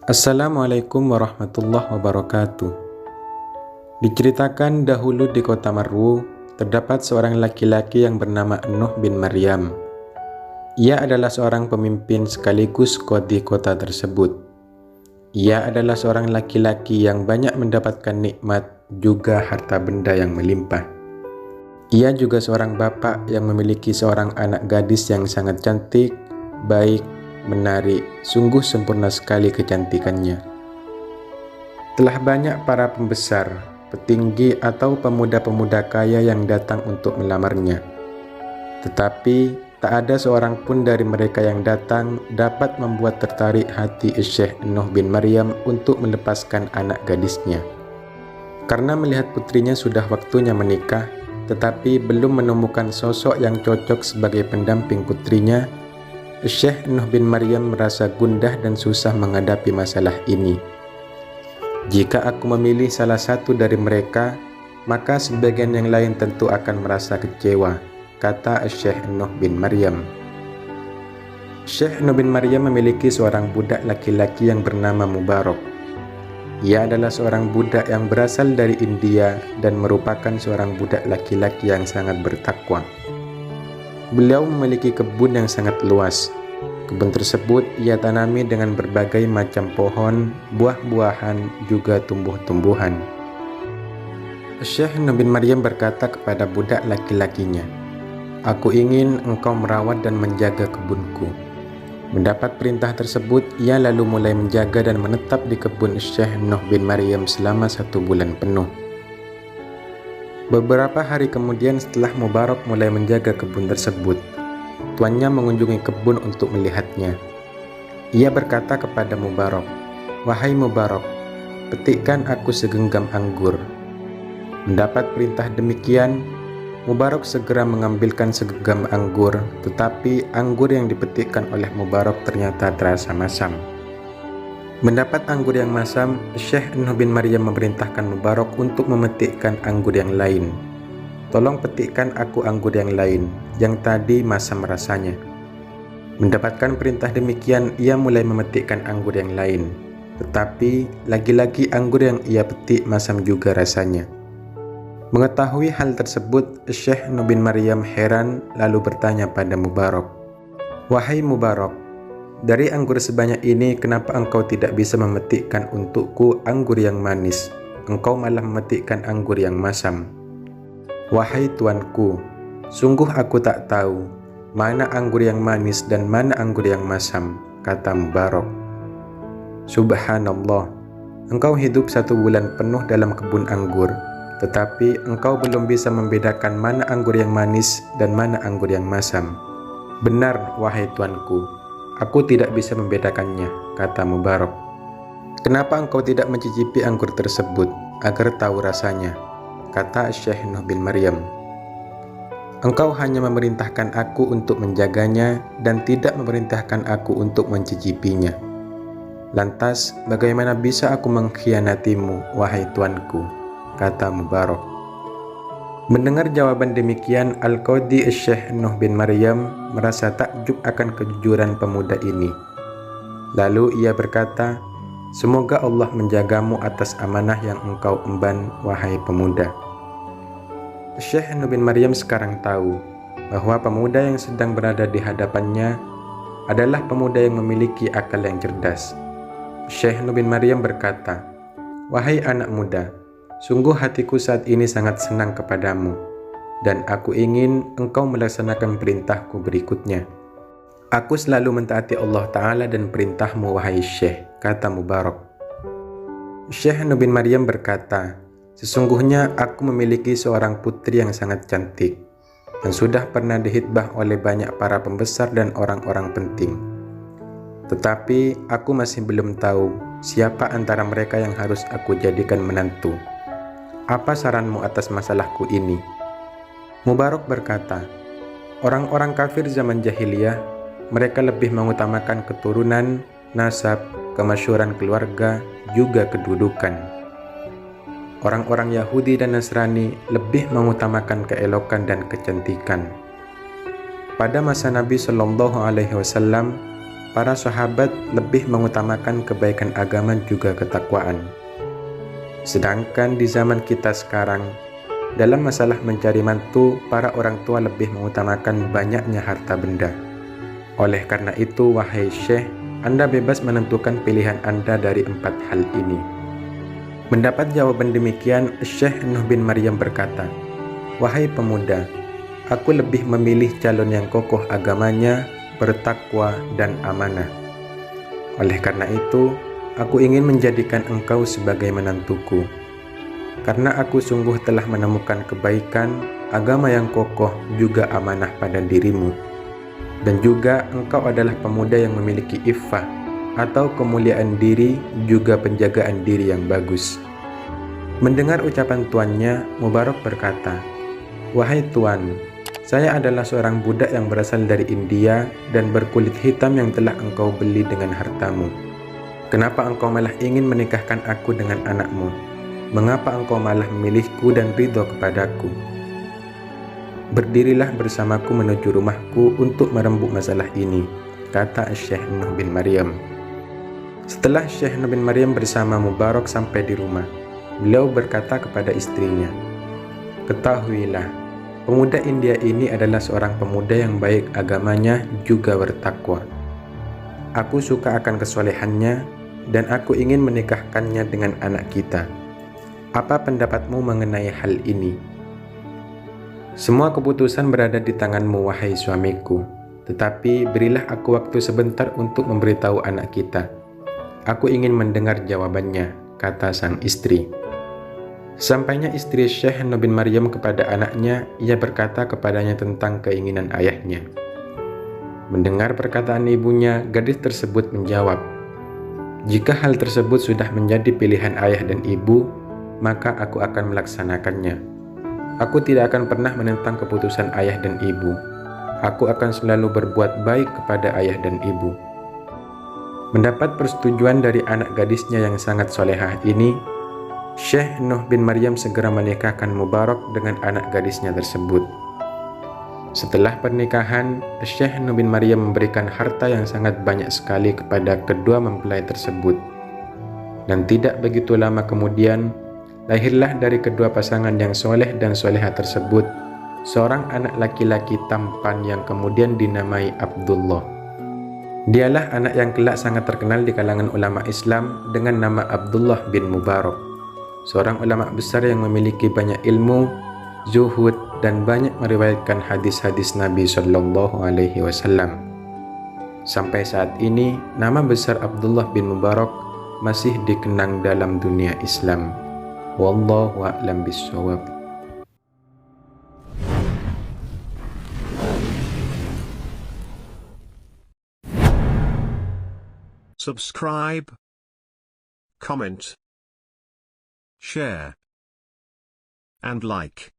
Assalamualaikum warahmatullahi wabarakatuh. Diceritakan dahulu di kota Marwu, terdapat seorang laki-laki yang bernama Nuh bin Maryam. Ia adalah seorang pemimpin sekaligus qadhi kota tersebut. Ia adalah seorang laki-laki yang banyak mendapatkan nikmat, juga harta benda yang melimpah. Ia juga seorang bapak yang memiliki seorang anak gadis yang sangat cantik, baik, menarik, sungguh sempurna sekali kecantikannya. Telah banyak para pembesar, petinggi atau pemuda-pemuda kaya yang datang untuk melamarnya. Tetapi tak ada seorang pun dari mereka yang datang dapat membuat tertarik hati Syekh Nuh bin Maryam untuk melepaskan anak gadisnya. Karena melihat putrinya sudah waktunya menikah, tetapi belum menemukan sosok yang cocok sebagai pendamping putrinya, Syekh Nuh bin Maryam merasa gundah dan susah menghadapi masalah ini. Jika aku memilih salah satu dari mereka, maka sebagian yang lain tentu akan merasa kecewa, kata Syekh Nuh bin Maryam. Syekh Nuh bin Maryam memiliki seorang budak laki-laki yang bernama Mubarak. Ia adalah seorang budak yang berasal dari India dan merupakan seorang budak laki-laki yang sangat bertakwa. Beliau memiliki kebun yang sangat luas. Kebun tersebut ia tanami dengan berbagai macam pohon, buah-buahan, juga tumbuh-tumbuhan. Syekh Nuh bin Maryam berkata kepada budak laki-lakinya, "Aku ingin engkau merawat dan menjaga kebunku." Mendapat perintah tersebut, ia lalu mulai menjaga dan menetap di kebun Syekh Nuh bin Maryam selama 1 bulan penuh. Beberapa hari kemudian setelah Mubarak mulai menjaga kebun tersebut, tuannya mengunjungi kebun untuk melihatnya. Ia berkata kepada Mubarak, "Wahai Mubarak, petikkan aku segenggam anggur." Mendapat perintah demikian, Mubarak segera mengambilkan segenggam anggur, tetapi anggur yang dipetikkan oleh Mubarak ternyata terasa masam. Mendapat anggur yang masam, Syekh Nuh bin Maryam memerintahkan Mubarak untuk memetikkan anggur yang lain. "Tolong petikkan aku anggur yang lain, yang tadi masam rasanya." Mendapatkan perintah demikian, ia mulai memetikkan anggur yang lain. Tetapi lagi-lagi anggur yang ia petik masam juga rasanya. Mengetahui hal tersebut, Syekh Nuh bin Maryam heran lalu bertanya pada Mubarak, "Wahai Mubarak, dari anggur sebanyak ini, kenapa engkau tidak bisa memetikkan untukku anggur yang manis? Engkau malah memetikkan anggur yang masam." "Wahai tuanku, sungguh aku tak tahu mana anggur yang manis dan mana anggur yang masam," kata Mubarak. "Subhanallah, engkau hidup 1 bulan penuh dalam kebun anggur, tetapi engkau belum bisa membedakan mana anggur yang manis dan mana anggur yang masam." "Benar, wahai tuanku, aku tidak bisa membedakannya," kata Mubarak. "Kenapa engkau tidak mencicipi anggur tersebut agar tahu rasanya?" kata Syekh Nuh bin Maryam. "Engkau hanya memerintahkan aku untuk menjaganya dan tidak memerintahkan aku untuk mencicipinya. Lantas bagaimana bisa aku mengkhianatimu, wahai tuanku?" kata Mubarak. Mendengar jawaban demikian, Al-Qadhi Syekh Nuh bin Maryam merasa takjub akan kejujuran pemuda ini. Lalu ia berkata, "Semoga Allah menjagamu atas amanah yang engkau emban, wahai pemuda." Syekh Nuh bin Maryam sekarang tahu bahwa pemuda yang sedang berada di hadapannya adalah pemuda yang memiliki akal yang cerdas. Syekh Nuh bin Maryam berkata, "Wahai anak muda, sungguh hatiku saat ini sangat senang kepadamu, dan aku ingin engkau melaksanakan perintahku berikutnya." "Aku selalu mentaati Allah Ta'ala dan perintahmu, wahai Syekh," kata Mubarak. Syekh Nuh bin Maryam berkata, "Sesungguhnya aku memiliki seorang putri yang sangat cantik, dan sudah pernah dihitbah oleh banyak para pembesar dan orang-orang penting. Tetapi aku masih belum tahu siapa antara mereka yang harus aku jadikan menantu. Apa saranmu atas masalahku ini?" Mubarak berkata, "Orang-orang kafir zaman jahiliyah, mereka lebih mengutamakan keturunan, nasab, kemasyhuran keluarga, juga kedudukan. Orang-orang Yahudi dan Nasrani lebih mengutamakan keelokan dan kecantikan. Pada masa Nabi Shallallahu Alaihi Wasallam, para sahabat lebih mengutamakan kebaikan agama juga ketakwaan. Sedangkan di zaman kita sekarang, dalam masalah mencari mantu, para orang tua lebih mengutamakan banyaknya harta benda. Oleh karena itu, wahai Syekh, Anda bebas menentukan pilihan Anda dari 4 hal ini. Mendapat jawaban demikian, Syekh Nuh bin Maryam berkata, "Wahai pemuda, aku lebih memilih calon yang kokoh agamanya, bertakwa, dan amanah. Oleh karena itu, aku ingin menjadikan engkau sebagai menantuku. Karena aku sungguh telah menemukan kebaikan, agama yang kokoh, juga amanah pada dirimu. Dan juga engkau adalah pemuda yang memiliki iffah, atau kemuliaan diri, juga penjagaan diri yang bagus." Mendengar ucapan tuannya, Mubarak berkata, "Wahai tuan, saya adalah seorang budak yang berasal dari India dan berkulit hitam yang telah engkau beli dengan hartamu. Kenapa engkau malah ingin menikahkan aku dengan anakmu? Mengapa engkau malah memilihku dan ridho kepadaku? Berdirilah bersamaku menuju rumahku untuk merembuk masalah ini," kata Syekh Nuh bin Maryam. Setelah Syekh Nuh bin Maryam bersama Mubarak sampai di rumah, beliau berkata kepada istrinya, "Ketahuilah, pemuda India ini adalah seorang pemuda yang baik agamanya juga bertakwa. Aku suka akan kesolehannya dan aku ingin menikahkannya dengan anak kita. Apa pendapatmu mengenai hal ini?" "Semua keputusan berada di tanganmu, wahai suamiku. Tetapi berilah aku waktu sebentar untuk memberitahu anak kita. Aku ingin mendengar jawabannya," kata sang istri. Sampainya istri Syekh Nuh bin Maryam kepada anaknya, ia berkata kepadanya tentang keinginan ayahnya. Mendengar perkataan ibunya, gadis tersebut menjawab, "Jika hal tersebut sudah menjadi pilihan ayah dan ibu, maka aku akan melaksanakannya. Aku tidak akan pernah menentang keputusan ayah dan ibu. Aku akan selalu berbuat baik kepada ayah dan ibu." Mendapat persetujuan dari anak gadisnya yang sangat solehah ini, Syekh Nuh bin Maryam segera menikahkan Mubarak dengan anak gadisnya tersebut. Setelah pernikahan, Syekh Nuh bin Maryam memberikan harta yang sangat banyak sekali kepada kedua mempelai tersebut. Dan tidak begitu lama kemudian, lahirlah dari kedua pasangan yang soleh dan soleha tersebut seorang anak laki-laki tampan yang kemudian dinamai Abdullah. Dialah anak yang kelak sangat terkenal di kalangan ulama Islam dengan nama Abdullah bin Mubarak, seorang ulama besar yang memiliki banyak ilmu, zuhud, dan banyak meriwayatkan hadis-hadis Nabi Shallallahu Alaihi Wasallam. Sampai saat ini, nama besar Abdullah bin Mubarak masih dikenang dalam dunia Islam. Wallahu a'lam bishawab. Subscribe, comment, share, and like.